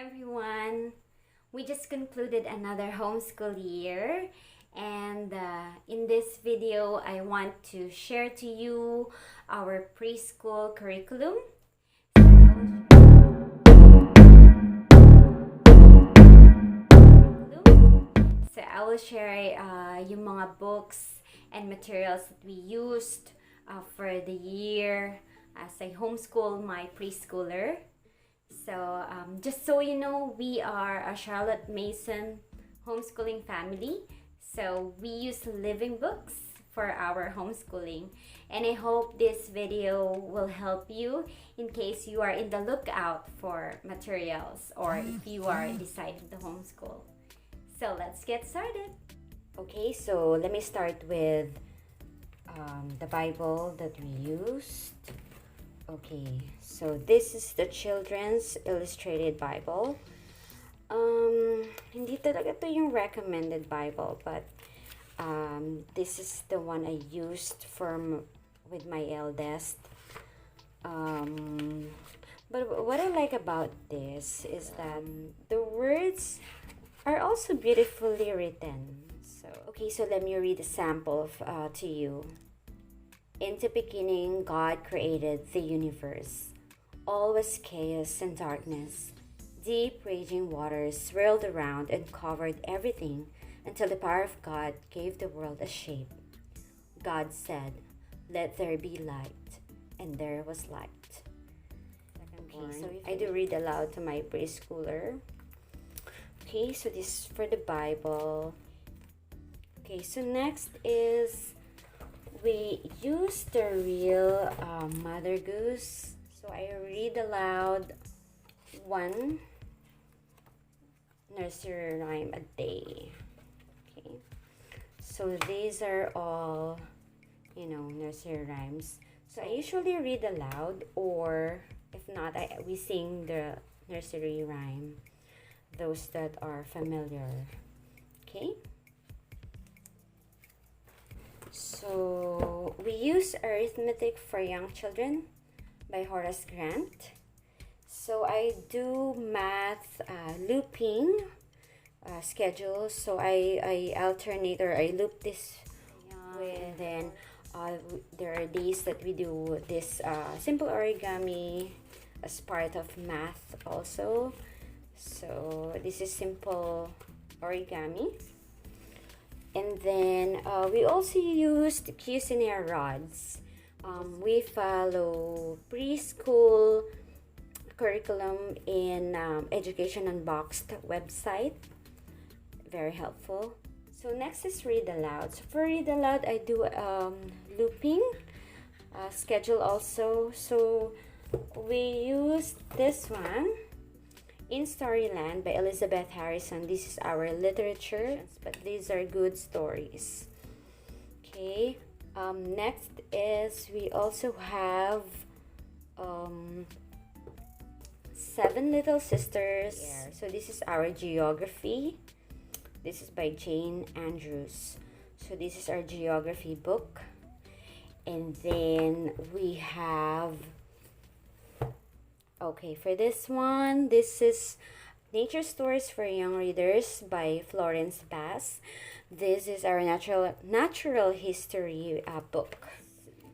everyone. We just concluded another homeschool year, and in this video I want to share to you our preschool curriculum. So I will share yung mga books and materials that we used for the year as I homeschool my preschooler. So just so you know, we are a Charlotte Mason homeschooling family. So we use living books for our homeschooling. And I hope this video will help you in case you are in the lookout for materials or if you are deciding to homeschool. So let's get started. Okay, so let me start with the Bible that we used. Okay, so this is the Children's Illustrated Bible. Hindi talaga to yung recommended Bible, but this is the one I used with my eldest. But what I like about this is that the words are also beautifully written. So let me read a sample to you. In the beginning, God created the universe. All was chaos and darkness. Deep, raging waters swirled around and covered everything until the power of God gave the world a shape. God said, "Let there be light," and there was light. Okay, so I do read aloud to my preschooler. Okay, so this is for the Bible. Okay, so next is we use the real Mother Goose. So I read aloud one nursery rhyme a day. Okay, so these are all, nursery rhymes. So I usually read aloud, or if not, we sing the nursery rhyme, those that are familiar. Okay. So we use Arithmetic for Young Children by Horace Grant. So I do math looping schedules. So I alternate, or I loop this with, then there are days that we do this simple origami as part of math also. So this is simple origami. And then we also used Cuisinart rods. We follow preschool curriculum in Education Unboxed website. Very helpful. So next is read aloud. So for read aloud, I do looping schedule also. So we use this one, In Storyland by Elizabeth Harrison. This is our literature, but these are good stories. Okay, next is we also have Seven Little Sisters. Yeah. So this is our geography. This is by Jane Andrews. So this is our geography book. And then we have, okay, for this one, this is Nature Stories for Young Readers by Florence Bass. This is our natural history book.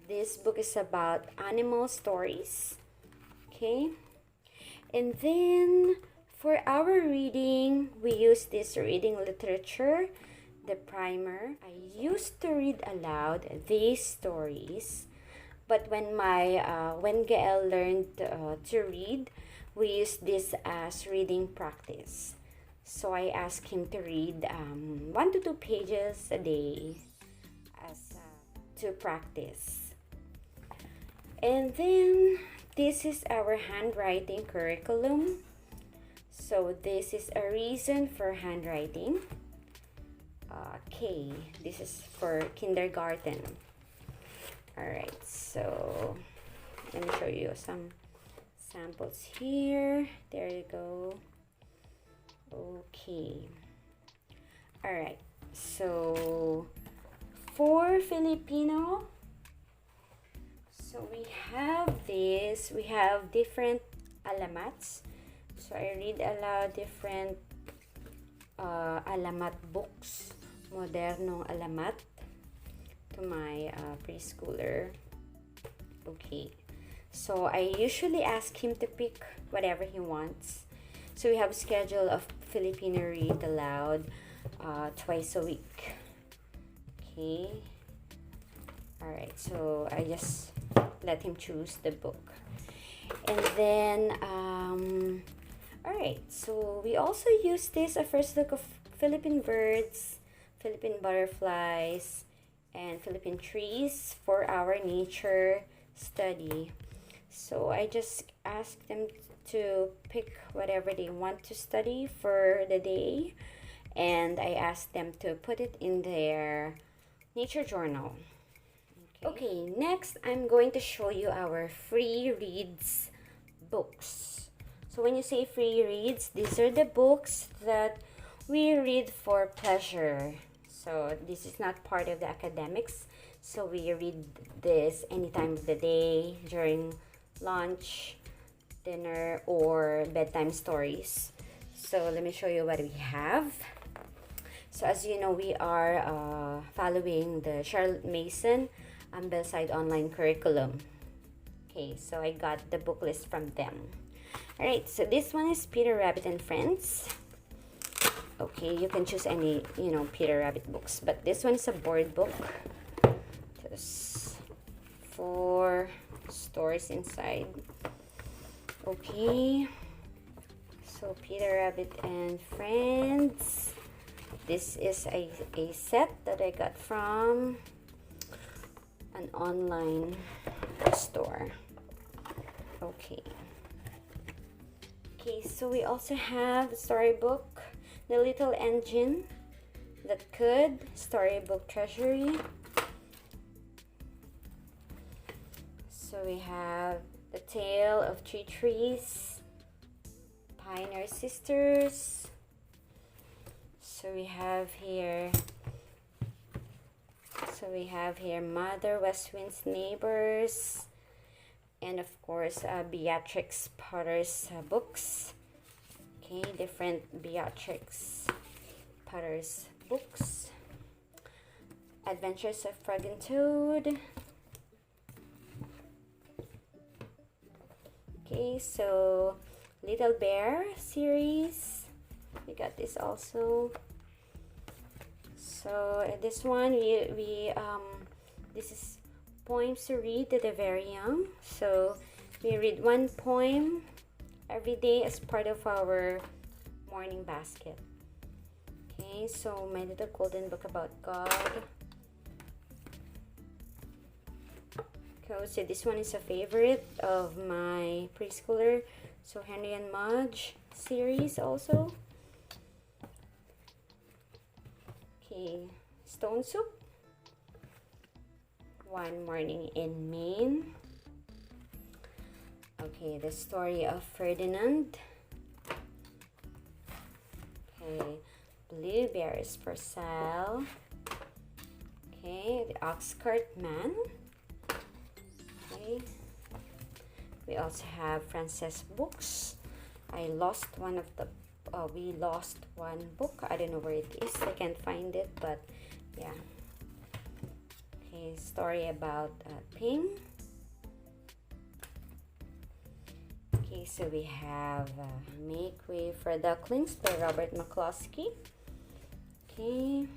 This book is about animal stories. Okay, and then for our reading, we use this reading literature, the primer. I used to read aloud these stories, but when Gael learned to read, we use this as reading practice. So I asked him to read 1 to 2 pages a day as to practice. And then this is our handwriting curriculum. So this is a reason for handwriting. Okay, this is for kindergarten. Alright, so let me show you some samples here. There you go. Okay. Alright, so for Filipino, so we have this, we have different alamats. So I read aloud different alamat books, modernong alamat, to my preschooler. Okay, so I usually ask him to pick whatever he wants. So we have a schedule of Filipino read aloud twice a week. Okay, all right, so I just let him choose the book. And then all right, so we also use this a first look of Philippine birds, Philippine butterflies, and Philippine trees for our nature study. So I just ask them to pick whatever they want to study for the day, and I ask them to put it in their nature journal. Okay, next I'm going to show you our free reads books. So when you say free reads, these are the books that we read for pleasure. So this is not part of the academics. So we read this any time of the day, during lunch, dinner, or bedtime stories. So let me show you what we have. So as you know, we are following the Charlotte Mason AmblesideOnline curriculum. Okay, so I got the book list from them. All right, so this one is Peter Rabbit and Friends. Okay, you can choose any, Peter Rabbit books, but this one is a board book. There's 4 stories inside. Okay, so Peter Rabbit and Friends. This is a set that I got from an online store. Okay, so we also have storybook, The Little Engine That Could, storybook treasury. So we have The Tale of Three Trees, Pioneer Sisters. So we have here Mother West Wind's Neighbors, and of course Beatrix Potter's books. Okay, different Beatrix Potter's books. Adventures of Frog and Toad. Okay, so Little Bear series, we got this also. So this one this is poems to read to the very young. So we read 1 poem every day as part of our morning basket. Okay, so My Little Golden Book About God. Okay, so this one is a favorite of my preschooler. So Henry and Mudge series also. Okay, Stone Soup, One Morning in Maine. Okay, The Story of Ferdinand. Okay, Blueberries for Sale. Okay, The Oxcart Man. Okay, we also have Frances books. I lost one of the we lost one book. I don't know where it is. I can't find it, but yeah. Okay, story about Ping. Okay, so we have Make Way for Ducklings by Robert McCloskey. Okay,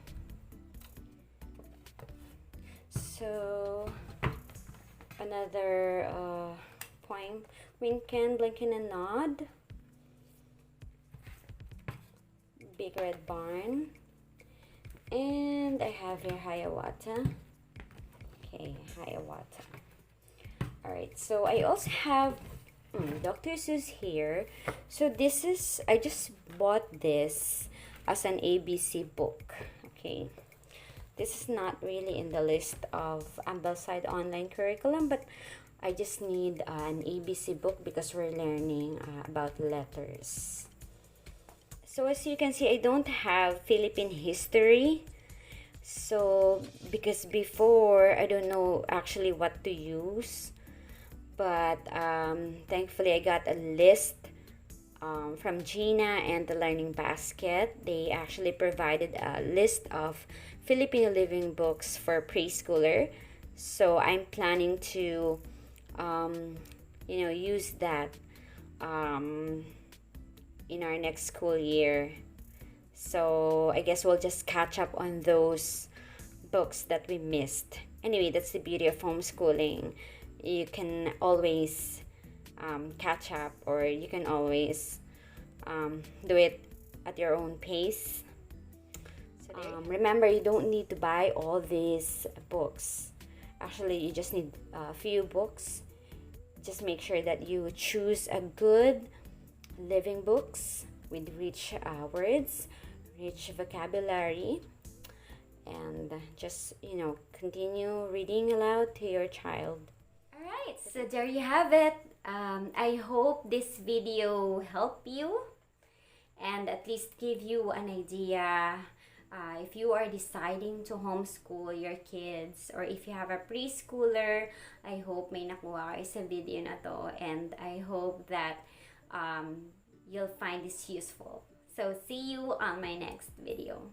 so another poem, Winken, Blinken and Nod. Big Red Barn. And I have here Hiawatha. Okay, Hiawatha. Alright, so I also have Dr. Seuss here. So this is, I just bought this as an ABC book. Okay, this is not really in the list of Ambleside online curriculum, but I just need an ABC book because we're learning about letters. So as you can see, I don't have Philippine history. So because before, I don't know actually what to use. But thankfully, I got a list from Gina and the Learning Basket. They actually provided a list of Filipino living books for preschooler. So I'm planning to, use that in our next school year. So I guess we'll just catch up on those books that we missed. Anyway, that's the beauty of homeschooling. You can always catch up, or you can always do it at your own pace. Remember, you don't need to buy all these books. Actually, you just need a few books. Just make sure that you choose a good living books with rich words, rich vocabulary, and just continue reading aloud to your child. Alright, so there you have it. I hope this video helped you and at least give you an idea if you are deciding to homeschool your kids, or if you have a preschooler. I hope may nakuha kayo sa video na to, and I hope that you'll find this useful. So see you on my next video.